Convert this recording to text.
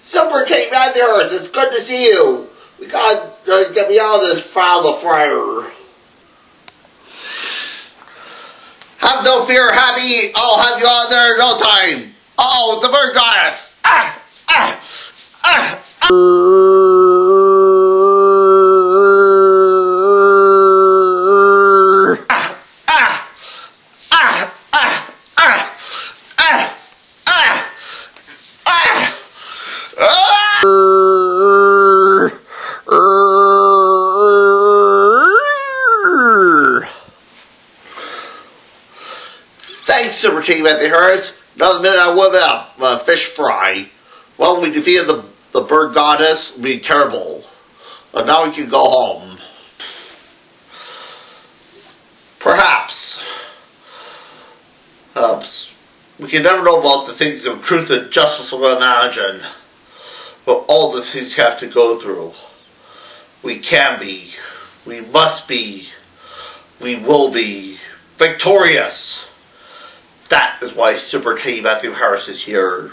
Super King Matthew Harris, it's good to see you. We gotta get me out of this foul of fire. Have no fear, Happy. I'll have you out there in no time. Uh-oh, the bird goddess. Ah! Ah! Ah! Thanks, Super King Matthew Harris. Another minute I whip up a fish fry. Well, we defeated the bird goddess. It'll be terrible. Now we can go home. Perhaps. We can never know about the things of truth and justice we'll imagine. But all the things you have to go through. We can be. We must be. We will be victorious. That is why Super King Matthew Harris is here.